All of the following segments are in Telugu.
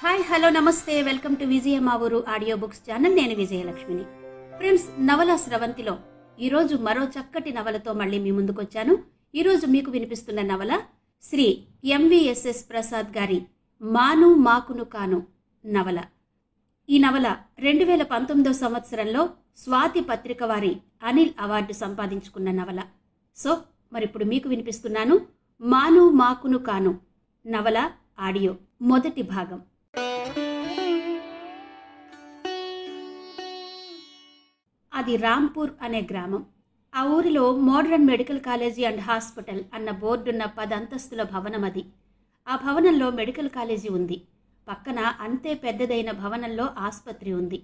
హాయ్ హలో నమస్తే వెల్కమ్ టు విజయ మా ఊరు ఆడియో బుక్స్ ఛానల్. నేను విజయలక్ష్మిని. ఫ్రెండ్స్, నవల స్రవంతిలో ఈరోజు మరో చక్కటి నవలతో మళ్ళీ మీ ముందుకొచ్చాను. ఈరోజు మీకు వినిపిస్తున్న నవల శ్రీ ఎంవిఎస్ఎస్ ప్రసాద్ గారి మాను మాకును కాను నవల. ఈ నవల 2019 సంవత్సరంలో స్వాతి పత్రిక వారి అనిల్ అవార్డు సంపాదించుకున్న నవల. సో మరిప్పుడు మీకు వినిపిస్తున్నాను మాను మాకును కాను నవల ఆడియో మొదటి భాగం. అది రాంపూర్ అనే గ్రామం. ఆ ఊరిలో modern medical college and hospital అన్న బోర్డున్న 10 అంతస్తుల భవనం అది. ఆ భవనంలో మెడికల్ కాలేజీ ఉంది. పక్కన అంతే పెద్దదైన భవనంలో ఆసుపత్రి ఉంది.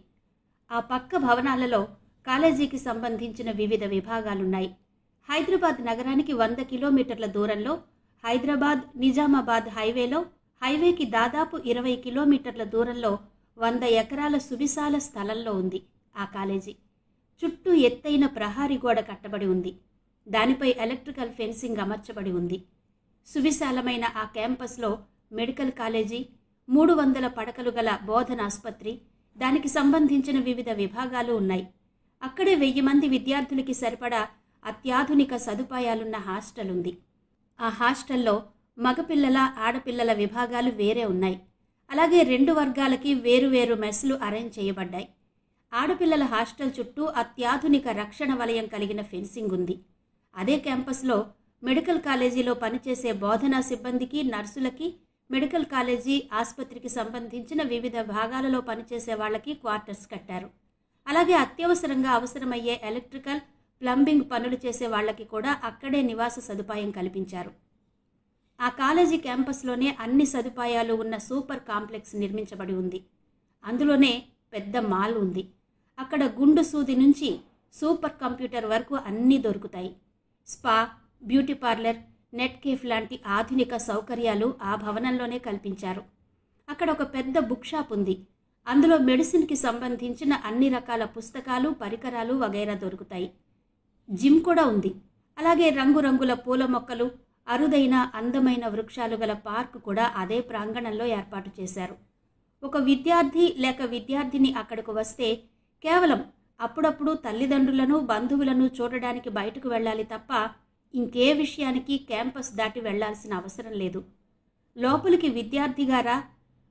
ఆ పక్క భవనాలలో కాలేజీకి సంబంధించిన వివిధ విభాగాలున్నాయి. హైదరాబాద్ నగరానికి 100 కిలోమీటర్ల దూరంలో హైదరాబాద్ నిజామాబాద్ హైవేకి దాదాపు 20 కిలోమీటర్ల దూరంలో 100 ఎకరాల సువిశాల స్థలంలో ఉంది ఆ కాలేజీ. చుట్టూ ఎత్తైన ప్రహారీ గోడ కట్టబడి ఉంది. దానిపై ఎలక్ట్రికల్ ఫెన్సింగ్ అమర్చబడి ఉంది. సువిశాలమైన ఆ క్యాంపస్లో మెడికల్ కాలేజీ, 300 పడకలు గల బోధన ఆసుపత్రి, దానికి సంబంధించిన వివిధ విభాగాలు ఉన్నాయి. అక్కడే 1000 మంది విద్యార్థులకి సరిపడా అత్యాధునిక సదుపాయాలున్న హాస్టల్ ఉంది. ఆ హాస్టల్లో మగపిల్లల ఆడపిల్లల విభాగాలు వేరే ఉన్నాయి. అలాగే 2 వర్గాలకి వేరువేరు మెస్లు అరేంజ్ చేయబడ్డాయి. ఆడపిల్లల హాస్టల్ చుట్టూ అత్యాధునిక రక్షణ వలయం కలిగిన ఫెన్సింగ్ ఉంది. అదే క్యాంపస్లో మెడికల్ కాలేజీలో పనిచేసే బోధనా సిబ్బందికి, నర్సులకి, మెడికల్ కాలేజీ ఆసుపత్రికి సంబంధించిన వివిధ భాగాలలో పనిచేసే వాళ్ళకి క్వార్టర్స్ కట్టారు. అలాగే అత్యవసరంగా అవసరమయ్యే ఎలక్ట్రికల్, ప్లంబింగ్ పనులు చేసే వాళ్ళకి కూడా అక్కడే నివాస సదుపాయం కల్పించారు. ఆ కాలేజీ క్యాంపస్లోనే అన్ని సదుపాయాలు ఉన్న సూపర్ కాంప్లెక్స్ నిర్మించబడి ఉంది. అందులోనే పెద్ద మాల్ ఉంది. అక్కడ గుండు సూది నుంచి సూపర్ కంప్యూటర్ వరకు అన్నీ దొరుకుతాయి. Spa, beauty parlour, net cafe లాంటి ఆధునిక సౌకర్యాలు ఆ భవనంలోనే కల్పించారు. అక్కడ ఒక పెద్ద బుక్ షాప్ ఉంది. అందులో మెడిసిన్కి సంబంధించిన అన్ని రకాల పుస్తకాలు, పరికరాలు వగైరా దొరుకుతాయి. జిమ్ కూడా ఉంది. అలాగే రంగురంగుల పూల మొక్కలు, అరుదైన అందమైన వృక్షాలు గల పార్క్ కూడా అదే ప్రాంగణంలో ఏర్పాటు చేశారు. ఒక విద్యార్థి లేక విద్యార్థిని అక్కడకు వస్తే కేవలం అప్పుడప్పుడు తల్లిదండ్రులను, బంధువులను చూడడానికి బయటకు వెళ్ళాలి తప్ప ఇంకే విషయానికి క్యాంపస్ దాటి వెళ్లాల్సిన అవసరం లేదు. లోపలికి విద్యార్థిగారా,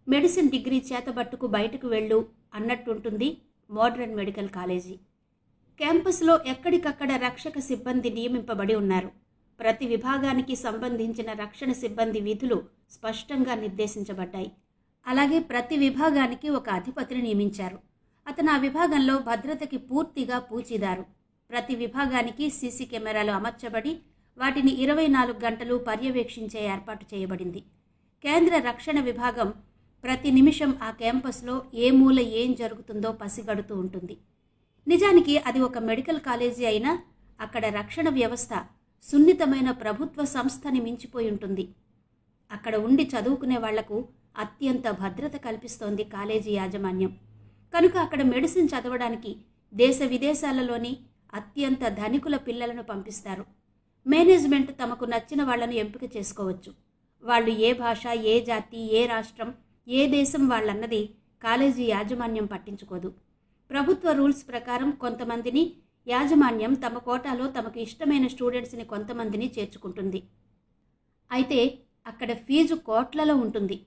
మెడిసిన్ డిగ్రీ చేతబట్టుకు బయటకు వెళ్ళు అన్నట్టుంటుంది మోడర్న్ మెడికల్ కాలేజీ. క్యాంపస్లో ఎక్కడికక్కడ రక్షక సిబ్బంది నియమింపబడి ఉన్నారు. ప్రతి విభాగానికి సంబంధించిన రక్షణ సిబ్బంది విధులు స్పష్టంగా నిర్దేశించబడ్డాయి. అలాగే ప్రతి విభాగానికి ఒక అధిపతిని నియమించారు. అతను ఆ విభాగంలో భద్రతకి పూర్తిగా పూచీదారు. ప్రతి విభాగానికి సీసీ కెమెరాలు అమర్చబడి వాటిని 24 గంటలు పర్యవేక్షించే ఏర్పాటు చేయబడింది. కేంద్ర రక్షణ విభాగం ప్రతి నిమిషం ఆ క్యాంపస్లో ఏ మూల ఏం జరుగుతుందో పసిగడుతూ ఉంటుంది. నిజానికి అది ఒక మెడికల్ కాలేజీ అయినా అక్కడ రక్షణ వ్యవస్థ సున్నితమైన ప్రభుత్వ సంస్థని మించిపోయి ఉంటుంది. అక్కడ ఉండి చదువుకునే వాళ్లకు అత్యంత భద్రత కల్పిస్తోంది కాలేజీ యాజమాన్యం. కనుక అక్కడ మెడిసిన్ చదవడానికి దేశ విదేశాలలోని అత్యంత ధనికుల పిల్లలను పంపిస్తారు. మేనేజ్మెంట్ తమకు నచ్చిన వాళ్లను ఎంపిక చేసుకోవచ్చు. వాళ్ళు ఏ భాష, ఏ జాతి, ఏ రాష్ట్రం, ఏ దేశం వాళ్ళన్నది కాలేజీ యాజమాన్యం పట్టించుకోదు. ప్రభుత్వ రూల్స్ ప్రకారం కొంతమందిని యాజమాన్యం తమ కోటాలో తమకు ఇష్టమైన స్టూడెంట్స్ని కొంతమందిని చేర్చుకుంటుంది. అయితే అక్కడ ఫీజు కోట్లలో ఉంటుంది.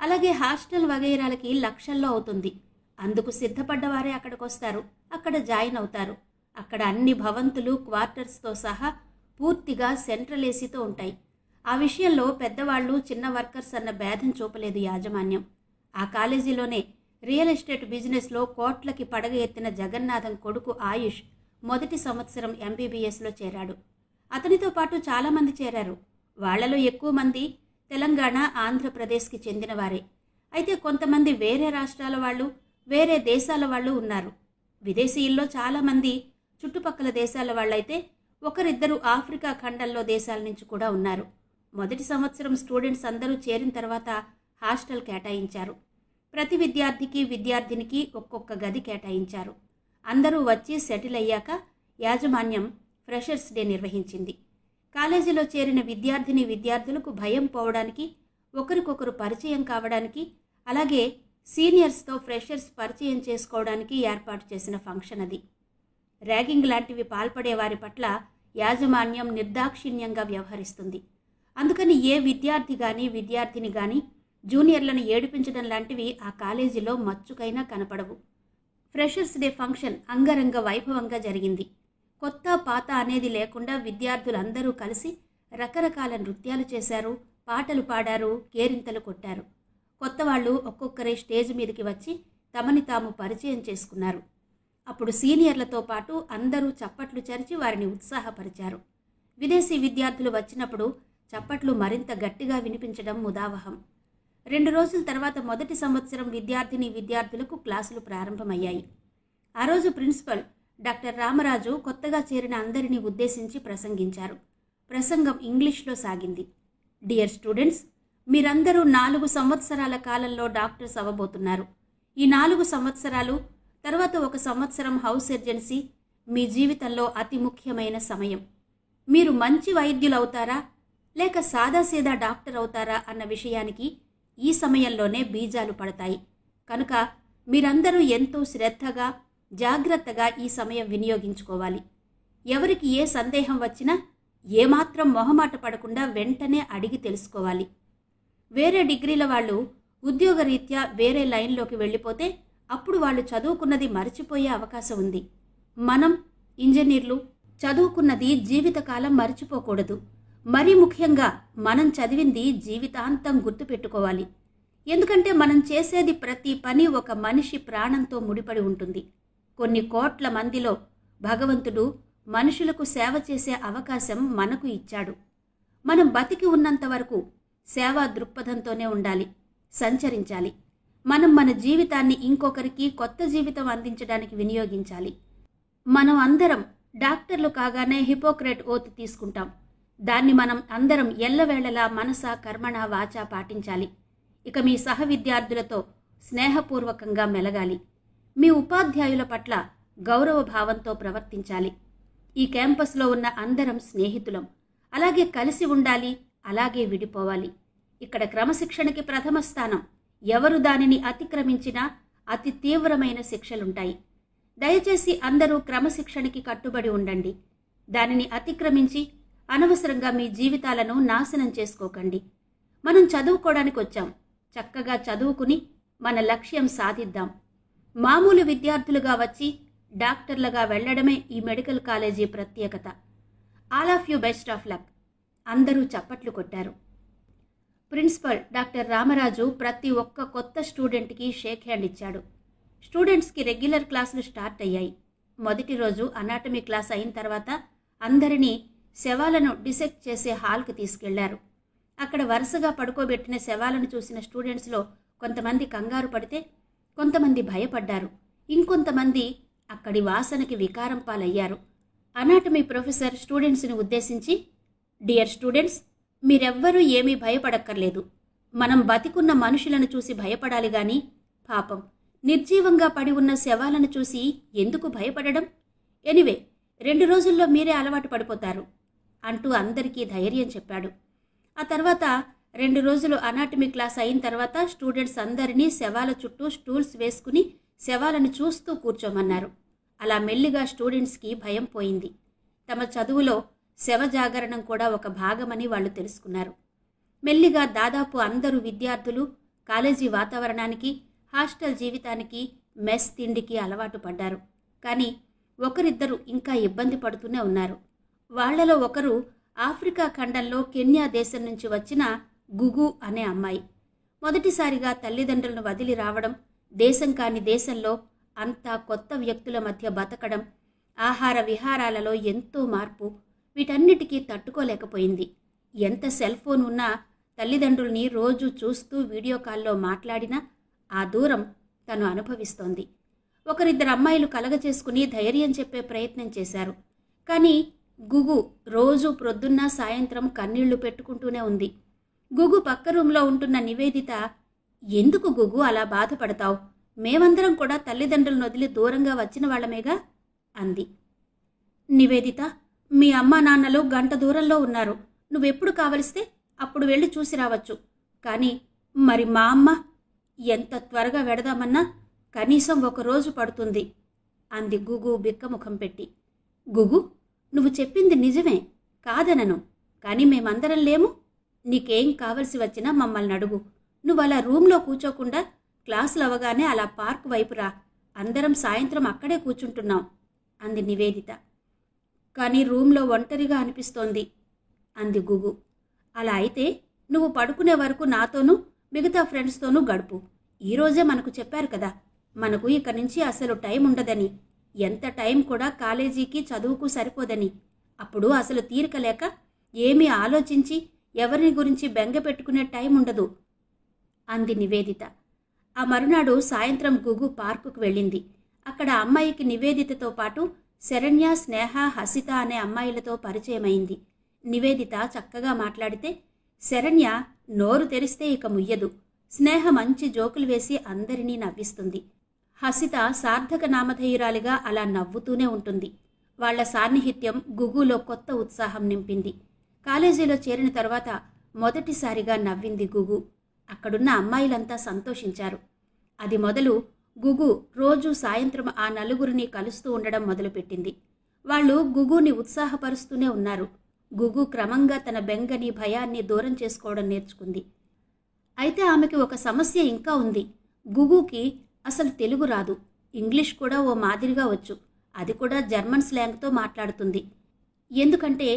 అలాగే హాస్టల్ వగైరాలకి లక్షల్లో అవుతుంది. అందుకు సిద్ధపడ్డవారే అక్కడికి వస్తారు, అక్కడ జాయిన్ అవుతారు. అక్కడ అన్ని భవంతులు, క్వార్టర్స్తో సహా పూర్తిగా సెంట్రల్ ఏసీతో ఉంటాయి. ఆ విషయంలో పెద్దవాళ్ళు, చిన్న వర్కర్స్ అన్న భేదం చూపలేదు యాజమాన్యం. ఆ కాలేజీలోనే రియల్ ఎస్టేట్ బిజినెస్లో కోట్లకి పడగ ఎత్తిన జగన్నాథం కొడుకు ఆయుష్ మొదటి సంవత్సరం ఎంబీబీఎస్లో చేరాడు. అతనితో పాటు చాలామంది చేరారు. వాళ్లలో ఎక్కువ మంది తెలంగాణ, ఆంధ్రప్రదేశ్కి చెందినవారే. అయితే కొంతమంది వేరే రాష్ట్రాల వాళ్ళు, వేరే దేశాల వాళ్ళు ఉన్నారు. విదేశీయుల్లో చాలామంది చుట్టుపక్కల దేశాల వాళ్ళైతే ఒకరిద్దరు ఆఫ్రికా ఖండంలో దేశాల నుంచి కూడా ఉన్నారు. మొదటి సంవత్సరం స్టూడెంట్స్ అందరూ చేరిన తర్వాత హాస్టల్ కేటాయించారు. ప్రతి విద్యార్థికి, విద్యార్థినికి ఒక్కొక్క గది కేటాయించారు. అందరూ వచ్చి సెటిల్ అయ్యాక యాజమాన్యం ఫ్రెషర్స్ డే నిర్వహించింది. కాలేజీలో చేరిన విద్యార్థిని, విద్యార్థులకు భయం పోవడానికి, ఒకరికొకరు పరిచయం కావడానికి, అలాగే సీనియర్స్తో ఫ్రెషర్స్ పరిచయం చేసుకోవడానికి ఏర్పాటు చేసిన ఫంక్షన్ అది. ర్యాగింగ్ లాంటివి పాల్పడే వారి పట్ల యాజమాన్యం నిర్దాక్షిణ్యంగా వ్యవహరిస్తుంది. అందుకని ఏ విద్యార్థి కానీ విద్యార్థిని కానీ జూనియర్లను ఏడిపించడం లాంటివి ఆ కాలేజీలో మచ్చుకైనా కనపడవు. ఫ్రెషర్స్ డే ఫంక్షన్ అంగరంగ వైభవంగా జరిగింది. కొత్త పాత అనేది లేకుండా విద్యార్థులందరూ కలిసి రకరకాల నృత్యాలు చేశారు, పాటలు పాడారు, కేరింతలు కొట్టారు. కొత్త వాళ్ళు ఒక్కొక్కరే స్టేజ్ మీదకి వచ్చి తమని తాము పరిచయం చేసుకున్నారు. అప్పుడు సీనియర్లతో పాటు అందరూ చప్పట్లు చరిచి వారిని ఉత్సాహపరిచారు. విదేశీ విద్యార్థులు వచ్చినప్పుడు చప్పట్లు మరింత గట్టిగా వినిపించడం ముదావహం. 2 రోజుల తర్వాత మొదటి సంవత్సరం విద్యార్థులకు క్లాసులు ప్రారంభమయ్యాయి. ఆ రోజు ప్రిన్సిపల్ డాక్టర్ రామరాజు కొత్తగా చేరిన అందరినీ ఉద్దేశించి ప్రసంగించారు. ప్రసంగం ఇంగ్లీష్లో సాగింది. డియర్ స్టూడెంట్స్, మీరందరూ 4 సంవత్సరాల కాలంలో డాక్టర్స్ అవ్వబోతున్నారు. ఈ 4 సంవత్సరాలు తర్వాత 1 సంవత్సరం హౌస్ సర్జన్సీ మీ జీవితంలో అతి ముఖ్యమైన సమయం. మీరు మంచి వైద్యులవుతారా లేక సాదాసీదా డాక్టర్ అవుతారా అన్న విషయానికి ఈ సమయంలోనే బీజాలు పడతాయి. కనుక మీరందరూ ఎంతో శ్రద్ధగా జాగ్రత్తగా ఈ సమయం వినియోగించుకోవాలి. ఎవరికి ఏ సందేహం వచ్చినా ఏమాత్రం మొహమాట పడకుండా వెంటనే అడిగి తెలుసుకోవాలి. వేరే డిగ్రీల వాళ్ళు ఉద్యోగరీత్యా వేరే లైన్లోకి వెళ్ళిపోతే అప్పుడు వాళ్ళు చదువుకున్నది మర్చిపోయే అవకాశం ఉంది. మనం ఇంజనీర్లు చదువుకున్నది జీవితకాలం మర్చిపోకూడదు. మరీ ముఖ్యంగా మనం చదివింది జీవితాంతం గుర్తుపెట్టుకోవాలి. ఎందుకంటే మనం చేసేది ప్రతి పని ఒక మనిషి ప్రాణంతో ముడిపడి ఉంటుంది. కొన్ని కోట్ల మందిలో భగవంతుడు మనుషులకు సేవ చేసే అవకాశం మనకు ఇచ్చాడు. మనం బతికి ఉన్నంత వరకు సేవా దృక్పథంతోనే ఉండాలి, సంచరించాలి. మనం మన జీవితాన్ని ఇంకొకరికి కొత్త జీవితం అందించడానికి వినియోగించాలి. మనం అందరం డాక్టర్లు కాగానే హిపోక్రేట్ ఓత్ తీసుకుంటాం. దాన్ని మనం అందరం ఎల్లవేళలా మనస కర్మణ వాచ పాటించాలి. ఇక మీ సహ విద్యార్థులతో స్నేహపూర్వకంగా మెలగాలి. మీ ఉపాధ్యాయుల పట్ల గౌరవ భావంతో ప్రవర్తించాలి. ఈ క్యాంపస్లో ఉన్న అందరం స్నేహితులం. అలాగే కలిసి ఉండాలి, అలాగే విడిపోవాలి. ఇక్కడ క్రమశిక్షణకి ప్రథమ స్థానం. ఎవరు దానిని అతిక్రమించినా అతి తీవ్రమైన శిక్షలుంటాయి. దయచేసి అందరూ క్రమశిక్షణకి కట్టుబడి ఉండండి. దానిని అతిక్రమించి అనవసరంగా మీ జీవితాలను నాశనం చేసుకోకండి. మనం చదువుకోవడానికి వచ్చాం. చక్కగా చదువుకుని మన లక్ష్యం సాధిద్దాం. మామూలు విద్యార్థులుగా వచ్చి డాక్టర్లుగా వెళ్లడమే ఈ మెడికల్ కాలేజీ ప్రత్యేకత. All of you best of luck. అందరూ చప్పట్లు కొట్టారు. ప్రిన్సిపల్ డాక్టర్ రామరాజు ప్రతి ఒక్క కొత్త స్టూడెంట్కి షేక్ హ్యాండ్ ఇచ్చాడు. స్టూడెంట్స్కి రెగ్యులర్ క్లాసులు స్టార్ట్ అయ్యాయి. మొదటి రోజు అనాటమీ క్లాస్ అయిన తర్వాత అందరినీ శవాలను డిసెక్ట్ చేసే హాల్కి తీసుకెళ్లారు. అక్కడ వరుసగా పడుకోబెట్టిన శవాలను చూసిన స్టూడెంట్స్లో కొంతమంది కంగారు పడితే కొంతమంది భయపడ్డారు. ఇంకొంతమంది అక్కడి వాసనకి వికారం పాలయ్యారు. అనాటమీ ప్రొఫెసర్ స్టూడెంట్స్ని ఉద్దేశించి, డియర్ స్టూడెంట్స్, మీరెవ్వరూ ఏమీ భయపడక్కర్లేదు. మనం బతికున్న మనుషులను చూసి భయపడాలి గాని పాపం నిర్జీవంగా పడి ఉన్న శవాలను చూసి ఎందుకు భయపడడం? ఎనివే 2 రోజుల్లో మీరే అలవాటు పడిపోతారు అంటూ అందరికీ ధైర్యం చెప్పాడు. ఆ తర్వాత 2 రోజులు అనాటమీ క్లాస్ అయిన తర్వాత స్టూడెంట్స్ అందరినీ శవాల చుట్టూ స్టూల్స్ వేసుకుని శవాలను చూస్తూ కూర్చోమన్నారు. అలా మెల్లిగా స్టూడెంట్స్కి భయం పోయింది. తమ చదువులో శవ జాగరణం కూడా ఒక భాగమని వాళ్ళు తెలుసుకున్నారు. మెల్లిగా దాదాపు అందరూ విద్యార్థులు కాలేజీ వాతావరణానికి, హాస్టల్ జీవితానికి, మెస్ తిండికి అలవాటు పడ్డారు. కానీ ఒకరిద్దరు ఇంకా ఇబ్బంది పడుతూనే ఉన్నారు. వాళ్లలో ఒకరు ఆఫ్రికా ఖండంలో కెన్యా దేశం నుంచి వచ్చిన గుగు అనే అమ్మాయి. మొదటిసారిగా తల్లిదండ్రులను వదిలి రావడం, దేశం కాని దేశంలో అంతా కొత్త వ్యక్తుల మధ్య బతకడం, ఆహార విహారాలలో ఎంతో మార్పు, వీటన్నిటికీ తట్టుకోలేకపోయింది. ఎంత సెల్ ఫోన్ ఉన్నా తల్లిదండ్రుల్ని రోజు చూస్తూ వీడియో కాల్లో మాట్లాడినా ఆ దూరం తను అనుభవిస్తోంది. ఒకరిద్దరు అమ్మాయిలు కలగచేసుకుని ధైర్యం చెప్పే ప్రయత్నం చేశారు. కానీ గుగు రోజు ప్రొద్దున్న సాయంత్రం కన్నీళ్లు పెట్టుకుంటూనే ఉంది. గుగు పక్క రూంలో ఉంటున్న నివేదిత, ఎందుకు గుగు అలా బాధపడతావు? మేమందరం కూడా తల్లిదండ్రులను వదిలి దూరంగా వచ్చిన వాళ్ళమేగా అంది. నివేదిత, మీ అమ్మా నాన్నలు గంట దూరంలో ఉన్నారు. నువ్వెప్పుడు కావలిస్తే అప్పుడు వెళ్ళి చూసి రావచ్చు. కానీ మరి మా అమ్మ ఎంత త్వరగా వెడదామన్నా కనీసం 1 రోజు పడుతుంది అంది గుగు బిక్కముఖం పెట్టి. గుగు, నువ్వు చెప్పింది నిజమే, కాదనను. కానీ మేమందరం లేము. నీకేం కావలసి వచ్చినా మమ్మల్ని అడుగు. నువ్వు అలా రూంలో కూర్చోకుండా క్లాసులు అవగానే అలా పార్క్ వైపు రా. అందరం సాయంత్రం అక్కడే కూర్చుంటున్నాం అంది నివేదిత. కానీ రూంలో ఒంటరిగా అనిపిస్తోంది అంది గుగు. అలా అయితే నువ్వు పడుకునే వరకు నాతోనూ మిగతా ఫ్రెండ్స్తోనూ గడుపు. ఈరోజే మనకు చెప్పారు కదా, మనకు ఇక నుంచి అసలు టైం ఉండదని. ఎంత టైం కూడా కాలేజీకి చదువుకు సరిపోదని. అప్పుడు అసలు తీరిక లేక ఏమీ ఆలోచించి ఎవరిని గురించి బెంగ పెట్టుకునే టైం ఉండదు అంది నివేదిత. ఆ మరునాడు సాయంత్రం గుగు పార్కుకు వెళ్ళింది. అక్కడ అమ్మాయికి నివేదితతో పాటు శరణ్య, స్నేహ, హసిత అనే అమ్మాయిలతో పరిచయమైంది. నివేదిత చక్కగా మాట్లాడితే శరణ్య నోరు తెరిస్తే ఇక ముయ్యదు. స్నేహ మంచి జోకులు వేసి అందరినీ నవ్విస్తుంది. హసిత సార్థక నామధేయురాలిగా అలా నవ్వుతూనే ఉంటుంది. వాళ్ల సాన్నిహిత్యం గుగులో కొత్త ఉత్సాహం నింపింది. కాలేజీలో చేరిన తర్వాత మొదటిసారిగా నవ్వింది గుగు. అక్కడున్న అమ్మాయిలంతా సంతోషించారు. అది మొదలు గుగు రోజూ సాయంత్రం ఆ నలుగురిని కలుస్తూ ఉండడం మొదలుపెట్టింది. వాళ్ళు గుగుని ఉత్సాహపరుస్తూనే ఉన్నారు. గుగు క్రమంగా తన బెంగని, భయాన్ని దూరం చేసుకోవడం నేర్చుకుంది. అయితే ఆమెకి ఒక సమస్య ఇంకా ఉంది. గుగుకి అసలు తెలుగు రాదు. ఇంగ్లీష్ కూడా ఓ మాదిరిగా వచ్చు. అది కూడా జర్మన్ స్లాంగ్తో మాట్లాడుతుంది. ఎందుకంటే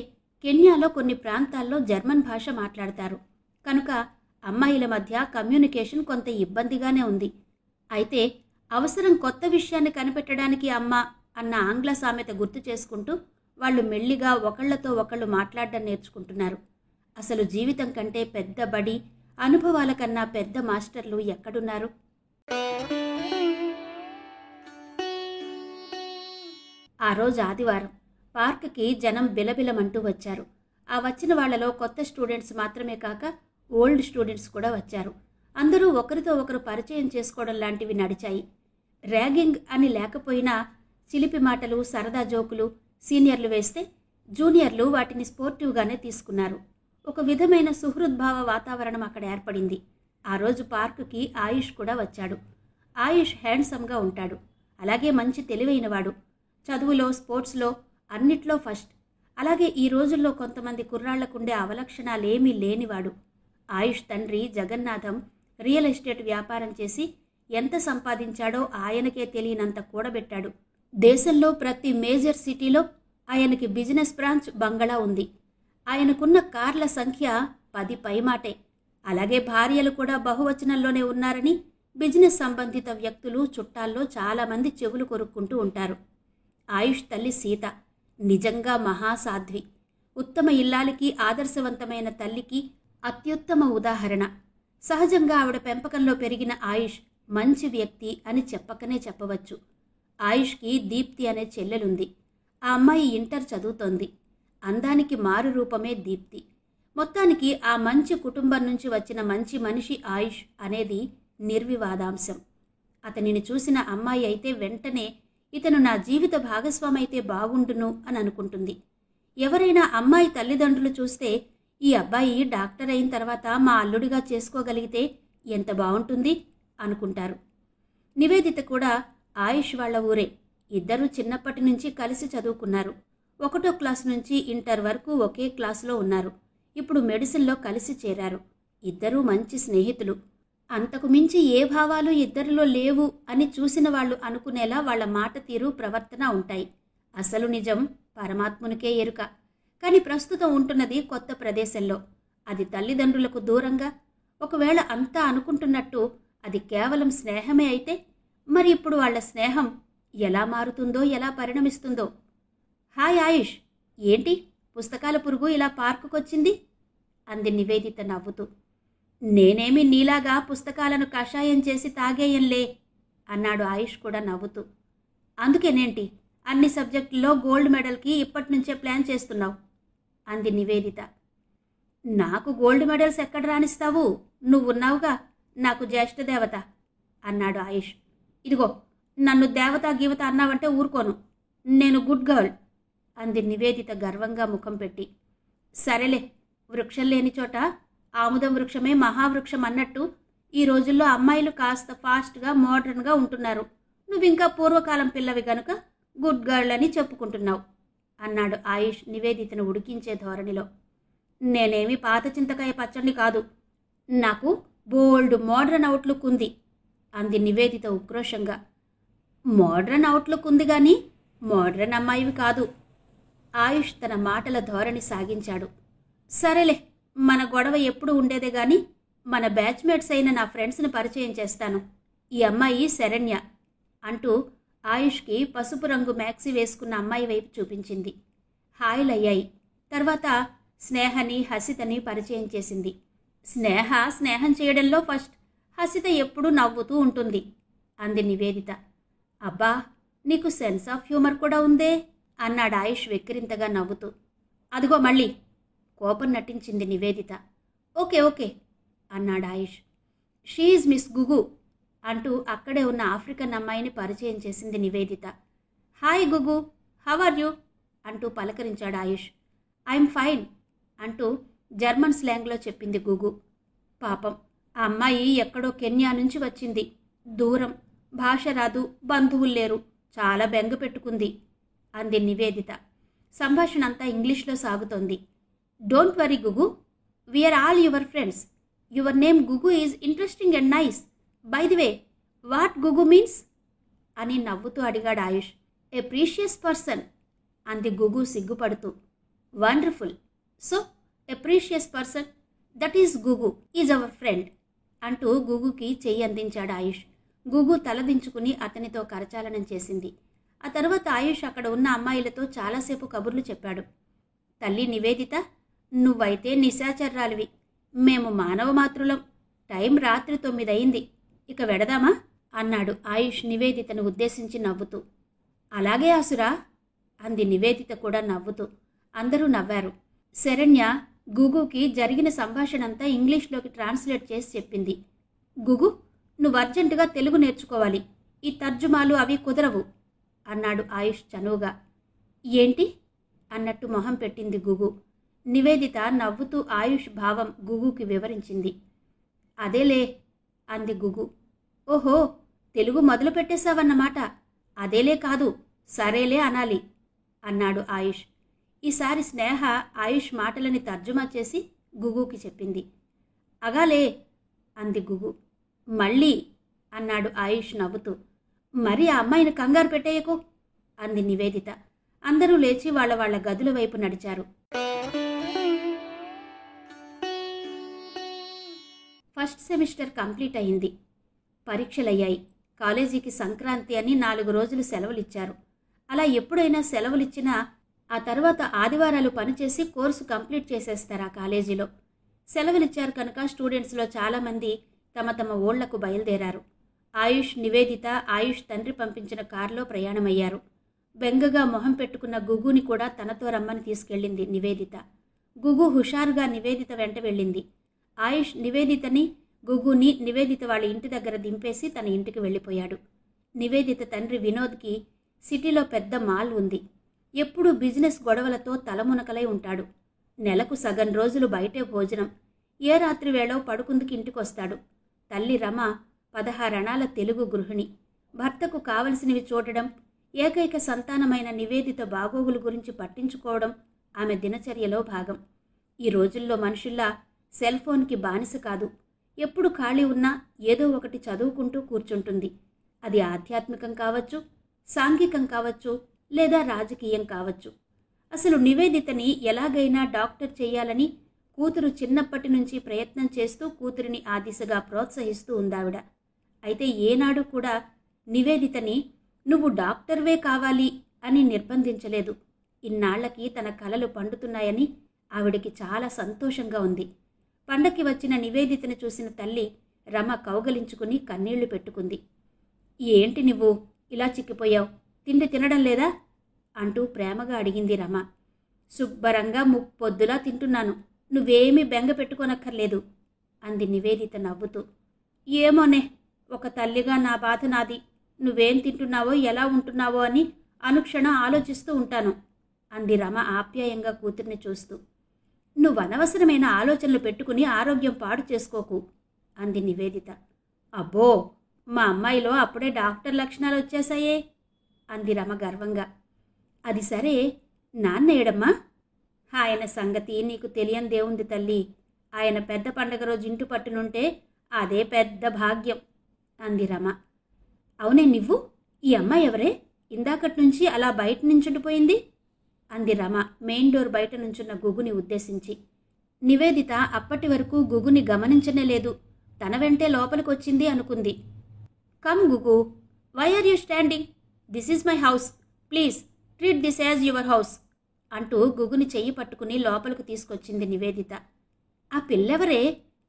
కెన్యాలో కొన్ని ప్రాంతాల్లో జర్మన్ భాష మాట్లాడతారు. కనుక అమ్మాయిల మధ్య కమ్యూనికేషన్ కొంత ఇబ్బందిగానే ఉంది. అయితే అవసరం కొత్త విషయాన్ని కనిపెట్టడానికి అమ్మ అన్న ఆంగ్ల సామెత గుర్తు చేసుకుంటూ వాళ్ళు మెల్లిగా ఒకళ్లతో ఒకళ్ళు మాట్లాడడం నేర్చుకుంటున్నారు. అసలు జీవితం కంటే పెద్ద బడి, అనుభవాల కన్నా పెద్ద మాస్టర్లు ఎక్కడున్నారు? ఆ రోజు ఆదివారం. పార్క్కి జనం బిలబిలమంటూ వచ్చారు. ఆ వచ్చిన వాళ్లలో కొత్త స్టూడెంట్స్ మాత్రమే కాక ఓల్డ్ స్టూడెంట్స్ కూడా వచ్చారు. అందరూ ఒకరితో ఒకరు పరిచయం చేసుకోవడం లాంటివి నడిచాయి. ర్యాగింగ్ అని లేకపోయినా చిలిపి మాటలు, సరదా జోకులు సీనియర్లు వేస్తే జూనియర్లు వాటిని స్పోర్టివ్గానే తీసుకున్నారు. ఒక విధమైన సుహృద్భావ వాతావరణం అక్కడ ఏర్పడింది. ఆ రోజు పార్కుకి ఆయుష్ కూడా వచ్చాడు. ఆయుష్ హ్యాండ్సమ్గా ఉంటాడు. అలాగే మంచి తెలివైనవాడు. చదువులో, స్పోర్ట్స్లో అన్నిట్లో ఫస్ట్. అలాగే ఈ రోజుల్లో కొంతమంది కుర్రాళ్లకుండే అవలక్షణాలేమీ లేనివాడు. ఆయుష్ తండ్రి జగన్నాథం రియల్ ఎస్టేట్ వ్యాపారం చేసి ఎంత సంపాదించాడో ఆయనకే తెలియనంత కూడబెట్టాడు. దేశంలో ప్రతి మేజర్ సిటీలో ఆయనకి బిజినెస్ బ్రాంచ్, బంగళా ఉంది. ఆయనకున్న కార్ల సంఖ్య 10 పైమాటే. అలాగే భార్యలు కూడా బహువచనంలోనే ఉన్నారని బిజినెస్ సంబంధిత వ్యక్తులు, చుట్టాల్లో చాలామంది చెవులు కొరుక్కుంటూ ఉంటారు. ఆయుష్ తల్లి సీత నిజంగా మహాసాధ్వి. ఉత్తమ ఇల్లాలికి, ఆదర్శవంతమైన తల్లికి అత్యుత్తమ ఉదాహరణ. సహజంగా ఆవిడ పెంపకంలో పెరిగిన ఆయుష్ మంచి వ్యక్తి అని చెప్పకనే చెప్పవచ్చు. ఆయుష్కి దీప్తి అనే చెల్లెలుంది. ఆ అమ్మాయి ఇంటర్ చదువుతోంది. అందానికి మారు రూపమే దీప్తి. మొత్తానికి ఆ మంచి కుటుంబం నుంచి వచ్చిన మంచి మనిషి ఆయుష్ అనేది నిర్వివాదాంశం. అతనిని చూసిన అమ్మాయి అయితే వెంటనే ఇతను నా జీవిత భాగస్వామైతే బాగుండును అని అనుకుంటుంది. ఎవరైనా అమ్మాయి తల్లిదండ్రులు చూస్తే ఈ అబ్బాయి డాక్టర్ అయిన తర్వాత మా అల్లుడిగా చేసుకోగలిగితే ఎంత బాగుంటుంది అనుకుంటారు. నివేదిత కూడా ఆయుష్ వాళ్ల ఊరే. ఇద్దరూ చిన్నప్పటి నుంచి కలిసి చదువుకున్నారు. 1వ క్లాసు నుంచి ఇంటర్ వరకు ఒకే క్లాసులో ఉన్నారు. ఇప్పుడు మెడిసిన్లో కలిసి చేరారు. ఇద్దరూ మంచి స్నేహితులు. అంతకు మించి ఏ భావాలు ఇద్దరిలో లేవు అని చూసిన వాళ్ళు అనుకునేలా వాళ్ల మాట తీరు, ప్రవర్తన ఉంటాయి. అసలు నిజం పరమాత్మునికే ఎరుక. కానీ ప్రస్తుతం ఉంటున్నది కొత్త ప్రదేశంలో. అది తల్లిదండ్రులకు దూరంగా. ఒకవేళ అంతా అనుకుంటున్నట్టు అది కేవలం స్నేహమే అయితే మరి ఇప్పుడు వాళ్ల స్నేహం ఎలా మారుతుందో, ఎలా పరిణమిస్తుందో. హాయ్ ఆయుష్, ఏంటి పుస్తకాల పురుగు ఇలా పార్కుకొచ్చింది అంది నివేదిత నవ్వుతూ. నేనేమి నీలాగా పుస్తకాలను కషాయం చేసి తాగేయంలే అన్నాడు ఆయుష్ కూడా నవ్వుతూ. అందుకేనేంటి అన్ని సబ్జెక్టుల్లో గోల్డ్ మెడల్కి ఇప్పటినుంచే ప్లాన్ చేస్తున్నావు అంది నివేదిత. నాకు గోల్డ్ మెడల్స్ ఎక్కడ రాణిస్తావు? నువ్వున్నావుగా నాకు జ్యేష్ఠ దేవత అన్నాడు ఆయుష్. ఇదిగో నన్ను దేవత గీవత అన్నావంటే ఊరుకోను. నేను గుడ్ గర్ల్ అంది నివేదిత గర్వంగా ముఖం పెట్టి. సరేలే, వృక్షం లేని చోట ఆముదం వృక్షమే మహావృక్షం అన్నట్టు ఈ రోజుల్లో అమ్మాయిలు కాస్త ఫాస్ట్గా మోడర్న్గా ఉంటున్నారు. నువ్వింకా పూర్వకాలం పిల్లవి గనుక గుడ్ గర్ల్ అని చెప్పుకుంటున్నావు అన్నాడు ఆయుష్ నివేదితను ఉడికించే ధోరణిలో. నేనేమి పాత చింతకాయ పచ్చడిని కాదు, నాకు బోల్డ్ మోడ్రన్ అవుట్లుక్ ఉంది అంది నివేదిత ఉక్రోషంగా. మోడ్రన్ అవుట్లుక్ ఉంది గాని మోడ్రన్ అమ్మాయివి కాదు. ఆయుష్ తన మాటల ధోరణి సాగించాడు. సరేలే, మన గొడవ ఎప్పుడు ఉండేదే గాని మన బ్యాచ్మేట్స్ అయిన నా ఫ్రెండ్స్ని పరిచయం చేస్తాను. ఈ అమ్మాయి శరణ్య అంటూ ఆయుష్కి పసుపు రంగు మ్యాక్సీ వేసుకున్న అమ్మాయి వైపు చూపించింది. హాయిలయ్యాయి. తర్వాత స్నేహని హసితని పరిచయం చేసింది. స్నేహం చేయడంలో ఫస్ట్, హసిత ఎప్పుడూ నవ్వుతూ ఉంటుంది అంది నివేదిత. అబ్బా, నీకు సెన్స్ ఆఫ్ హ్యూమర్ కూడా ఉందే అన్నాడు ఆయుష్ వెక్కిరింతగా నవ్వుతూ. అదిగో మళ్ళీ కోపం నటించింది నివేదిత. ఓకే ఓకే అన్నాడు ఆయుష్. షీఈ్ మిస్ గుగు అంటూ అక్కడే ఉన్న ఆఫ్రికన్ అమ్మాయిని పరిచయం చేసింది Niveditha. Hi Gugu, how are you అంటూ పలకరించాడు ఆయుష్. ఐఎమ్ ఫైన్ అంటూ జర్మన్ స్లాంగ్లో చెప్పింది గుగు. పాపం, ఆ అమ్మాయి ఎక్కడో కెన్యా నుంచి వచ్చింది. దూరం, భాష రాదు, బంధువులు లేరు, చాలా బెంగ పెట్టుకుంది అంది నివేదిత. సంభాషణ అంతా ఇంగ్లీష్లో సాగుతోంది. Don't worry Gugu, we are all your friends. Your name Gugu is interesting and nice. By the way, what Gugu means అని నవ్వుతూ అడిగాడు ఆయుష్. ఏ ప్రీషియస్ పర్సన్ అంది గుగు సిగ్గుపడుతూ. Wonderful. So A precious person, that is గుగు, is our friend అంటూ గుగుకి చెయ్యి అందించాడు ఆయుష్. గుగు తలదించుకుని అతనితో కరచాలనం చేసింది. ఆ తర్వాత ఆయుష్ అక్కడ ఉన్న అమ్మాయిలతో చాలాసేపు కబుర్లు చెప్పాడు. తల్లి నివేదిత, నువ్వైతే నిశాచర్రాలివి, మేము మానవ మాతృలం. టైం రాత్రి 9 అయింది, ఇక వెడదామా అన్నాడు ఆయుష్ నివేదితను ఉద్దేశించి నవ్వుతూ. అలాగే ఆసురా అంది నివేదిత కూడా నవ్వుతూ. అందరూ నవ్వారు. శరణ్య గుగుకి జరిగిన సంభాషణంతా ఇంగ్లీష్లోకి ట్రాన్స్లేట్ చేసి చెప్పింది. గుగు, నువ్వు అర్జెంటుగా తెలుగు నేర్చుకోవాలి, ఈ తర్జుమాలు అవి కుదరవు అన్నాడు ఆయుష్ చనువుగా. ఏంటి అన్నట్టు మొహం పెట్టింది గుగు. నివేదిత నవ్వుతూ ఆయుష్ భావం గుగుకి వివరించింది. అదేలే అంది గుగు. ఓహో, తెలుగు మొదలు పెట్టేశావన్నమాట. అదేలే కాదు, సరేలే అనాలి అన్నాడు ఆయుష్. ఈసారి స్నేహ ఆయుష్ మాటలని తర్జుమా చేసి గుగుకి చెప్పింది. అగాలే అంది గుగు. మళ్ళీ అన్నాడు ఆయుష్ నవ్వుతూ. మరి ఆ అమ్మాయిని కంగారు పెట్టేయకు అంది నివేదిత. అందరూ లేచి వాళ్ళ గదుల వైపు నడిచారు. ఫస్ట్ సెమిస్టర్ కంప్లీట్ అయింది. పరీక్షలయ్యాయి. కాలేజీకి సంక్రాంతి అని 4 రోజులు సెలవులిచ్చారు. అలా ఎప్పుడైనా సెలవులిచ్చినా ఆ తర్వాత ఆదివారాలు పనిచేసి కోర్సు కంప్లీట్ చేసేస్తారు ఆ కాలేజీలో. సెలవులిచ్చారు కనుక స్టూడెంట్స్లో చాలామంది తమ తమ ఊళ్లకు బయలుదేరారు. ఆయుష్, నివేదిత ఆయుష్ తండ్రి పంపించిన కారులో ప్రయాణమయ్యారు. బెంగగా మొహం పెట్టుకున్న గుగుని కూడా తనతో రమ్మని తీసుకెళ్ళింది నివేదిత. గుగు హుషారుగా నివేదిత వెంట వెళ్ళింది. ఆయుష్ నివేదితని, గుగుని నివేదిత వాళ్ళ ఇంటి దగ్గర దింపేసి తన ఇంటికి వెళ్ళిపోయాడు. నివేదిత తండ్రి వినోద్కి సిటీలో పెద్ద మాల్ ఉంది. ఎప్పుడూ బిజినెస్ గొడవలతో తలమునకలై ఉంటాడు. నెలకు సగం రోజులు బయటే భోజనం. ఏ రాత్రి వేళో పడుకుందుకి ఇంటికొస్తాడు. తల్లి రమ 16 అణాల తెలుగు గృహిణి. భర్తకు కావలసినవి చూడడం, ఏకైక సంతానమైన నివేదిత బాగోగుల గురించి పట్టించుకోవడం ఆమె దినచర్యలో భాగం. ఈ రోజుల్లో మనుషుల్లా సెల్ ఫోన్కి బానిస కాదు. ఎప్పుడు ఖాళీ ఉన్నా ఏదో ఒకటి చదువుకుంటూ కూర్చుంటుంది. అది ఆధ్యాత్మికం కావచ్చు, సాంఘికం కావచ్చు, లేదా రాజకీయం కావచ్చు. అసలు నివేదితని ఎలాగైనా డాక్టర్ చెయ్యాలని కూతురు చిన్నప్పటి నుంచి ప్రయత్నం చేస్తూ కూతురిని ఆ దిశగా ప్రోత్సహిస్తూ ఉందావిడ. అయితే ఏనాడు కూడా నివేదితని నువ్వు డాక్టర్వే కావాలి అని నిర్బంధించలేదు. ఇన్నాళ్లకి తన కలలు పండుతున్నాయని ఆవిడికి చాలా సంతోషంగా ఉంది. పండక్కి వచ్చిన నివేదితని చూసిన తల్లి రమ కౌగలించుకుని కన్నీళ్లు పెట్టుకుంది. ఏంటి నువ్వు ఇలా చిక్కిపోయావు, తిండి తినడం లేదా అంటూ ప్రేమగా అడిగింది రమ. శుభ్రంగా ముప్పొద్దులా తింటున్నాను, నువ్వేమీ బెంగ పెట్టుకోనక్కర్లేదు అంది నివేదిత నవ్వుతూ. ఏమోనే, ఒక తల్లిగా నా బాధ నాది. నువ్వేం తింటున్నావో, ఎలా ఉంటున్నావో అని అనుక్షణం ఆలోచిస్తూ ఉంటాను అంది రమ ఆప్యాయంగా కూతుర్ని చూస్తూ. నువ్వనవసరమైన ఆలోచనలు పెట్టుకుని ఆరోగ్యం పాడు చేసుకోకు అంది నివేదిత. అబ్బో, మా అమ్మాయిలో అప్పుడే డాక్టర్ లక్షణాలు వచ్చేశాయే అంది రమ గర్వంగా. అది సరే, నాన్న ఏడమ్మా? ఆయన సంగతి నీకు తెలియందేముంది తల్లి. ఆయన పెద్ద పండగ రోజు ఇంటి పట్టునుంటే అదే పెద్ద భాగ్యం అంది రమ. అవునే నువ్వు? ఈ అమ్మాయి ఎవరే? ఇందాకటి నుంచి అలా బయట నుంచుండిపోయింది అంది రమ మెయిన్ డోర్ బయట నుంచున్న గుగుని ఉద్దేశించి. నివేదిత అప్పటి వరకు గుగుని గమనించనే లేదు. తన వెంటే లోపలికొచ్చింది అనుకుంది. Come Gugu, why are you standing? This is my house. Please treat this as your house అంటూ గుగుని చెయ్యి పట్టుకుని లోపలికి తీసుకొచ్చింది నివేదిత. ఆ పిల్లెవరే?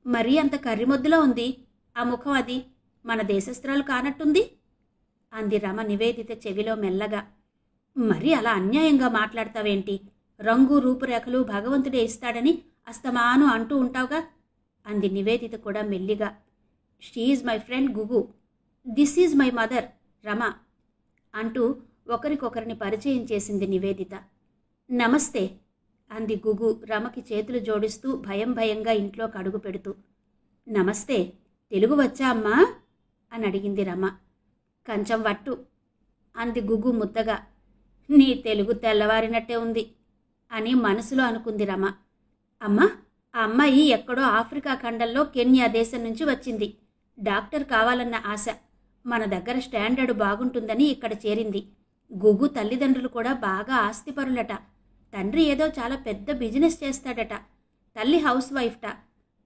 మరీ అంత కర్రిమొద్దులో ఉంది. ఆ ముఖం అది మన దేశస్త్రాలు కానట్టుంది అంది రమ నివేదిత చెవిలో మెల్లగా. మరి అలా అన్యాయంగా మాట్లాడతావేంటి? రంగు రూపురేఖలు భగవంతుడే ఇస్తాడని అస్తమాను అంటూ ఉంటావుగా అంది నివేదిత కూడా మెల్లిగా. She is my friend గుగు. This is my mother Rama అంటూ ఒకరికొకరిని పరిచయం చేసింది నివేదిత. నమస్తే అంది గుగు రమకి చేతులు జోడిస్తూ భయం భయంగా ఇంట్లోకి అడుగు పెడుతూ. నమస్తే, తెలుగు వచ్చా అమ్మా అని అడిగింది రమ. కంచం వట్టు అంది గుగు ముద్దగా. నీ తెలుగు తెల్లవారినట్టే ఉంది అని మనసులో అనుకుంది రమ. అమ్మా, ఆ అమ్మాయి ఎక్కడో ఆఫ్రికా ఖండంలో కెన్యా దేశం నుంచి వచ్చింది. డాక్టర్ కావాలన్న ఆశ. మన దగ్గర స్టాండర్డ్ బాగుంటుందని ఇక్కడ చేరింది. గుగు తల్లిదండ్రులు కూడా బాగా ఆస్తిపరులట. తండ్రి ఏదో చాలా పెద్ద బిజినెస్ చేస్తాడట. తల్లి హౌస్ వైఫ్ట.